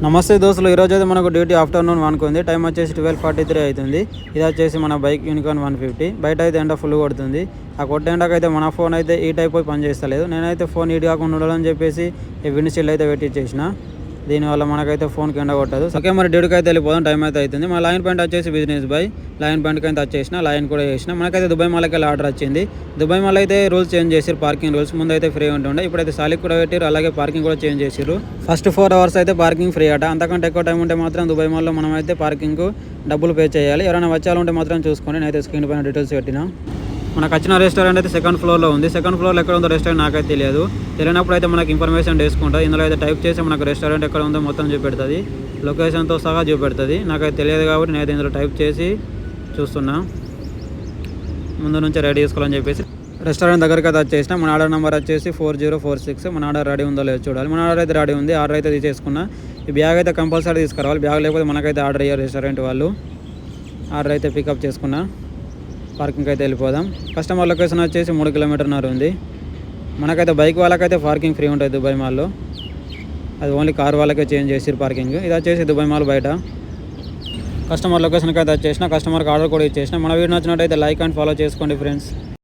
నమస్తే దోస్తులు, ఈరోజు అయితే మనకు డ్యూటీ ఆఫ్టర్నూన్ 1కు ఉంది. టైం వచ్చేసి 12:43 అవుతుంది. ఇది వచ్చేసి మన బైక్ యూనికార్న్ 150. బయట అయితే ఎండ ఫుల్ కొడుతుంది. ఆ కొట్టే ఎండకైతే మన ఫోన్ అయితే హీట్ అయిపోయి పని చేస్తలేదు. నేనైతే ఫోన్ హీట్ కాకుండా ఉండాలని చెప్పేసి ఈ విండ్ షీల్డ్ అయితే పెట్టించేసిన. దీనివల్ల మనకైతే ఫోన్కి ఎండ కొట్టదు. ఓకే, మరి డ్యూటీకి అయితే వెళ్ళిపోదాం. టైం అయితే అవుతుంది. మన లైన్ పాయింట్ వచ్చేసి బిజినెస్ బై లైన్ పాయింట్కి అయితే వచ్చేసిన, లైన్ కూడా చేసిన. మనకైతే దుబాయ్ మాల్కి వెళ్ళి ఆర్డర్ వచ్చింది. దుబాయ్ మాల్ అయితే రూల్స్ చేంజ్ చేసారు. పార్కింగ్ రూల్స్ ముందు అయితే ఫ్రీ ఉంటుండే, ఇప్పుడైతే సాలిక్ కూడా పెట్టారు. అలాగే పార్కింగ్ కూడా చేంజ్ చేసారు. ఫస్ట్ 4 hours అయితే పార్కింగ్ ఫ్రీ అట. అంతకంటే ఎక్కువ టైం ఉంటే మాత్రం దుబాయ్ మాల్లో మనం అయితే పార్కింగ్ డబ్బులు పే చేయాలి. ఎవరైనా వచ్చాలంటే మాత్రం చూసుకోండి. నేనైతే స్క్రీన్ పైన డీటెయిల్స్ పెట్టిన. మనకు వచ్చిన రెస్టారెంట్ అయితే సెకండ్ ఫ్లోర్లో ఉంది. సెకండ్ ఫ్లోర్లో ఎక్కడ ఉందో రెస్టారెంట్ నాకైతే తెలియదు. తెలియనప్పుడు అయితే మనకి ఇన్ఫర్మేషన్ తీసుకుంటుంది. ఇందులో అయితే టైప్ చేసి మనకు రెస్టారెంట్ ఎక్కడ ఉందో మొత్తం చూపెడుతుంది. లొకేషన్తో సహా చూపెడుతుంది. నాకైతే తెలియదు కాబట్టి నేనైతే ఇందులో టైప్ చేసి చూస్తున్నా. ముందు నుంచి రెడీ చేసుకోవాలని చెప్పేసి రెస్టారెంట్ దగ్గరికి అయితే వచ్చేసిన. మన ఆర్డర్ నెంబర్ వచ్చేసి 4046. మన ఆర్డర్ రెడీ ఉందో లేదో చూడాలి. మన ఆర్డర్ అయితే రెడీ ఉంది. ఆర్డర్ అయితే తీసేసుకున్నా. ఈ బ్యాగ్ అయితే కంపల్సరీ తీసుకురావాలి. బ్యాగ్ లేకపోతే మనకైతే ఆర్డర్ అయ్యారు రెస్టారెంట్ వాళ్ళు. ఆర్డర్ అయితే పికప్ చేసుకున్నా. పార్కింగ్కి అయితే వెళ్ళిపోదాం. కస్టమర్ లొకేషన్ వచ్చేసి 3 కిలోమీటర్న్నర ఉంది. మనకైతే బైక్ వాళ్ళకైతే పార్కింగ్ ఫ్రీ ఉంటుంది దుబాయ్ మాల్లో. అది ఓన్లీ కార్ వాళ్ళకే చేంజ్ చేసిరు పార్కింగ్. ఇది వచ్చేసి దుబాయ్ మాల్ బయట. కస్టమర్ లొకేషన్కి అయితే వచ్చేసిన. కస్టమర్కి ఆర్డర్ కూడా ఇచ్చేసిన. మన వీడియో నచ్చినట్టయితే లైక్ అండ్ ఫాలో చేసుకోండి ఫ్రెండ్స్.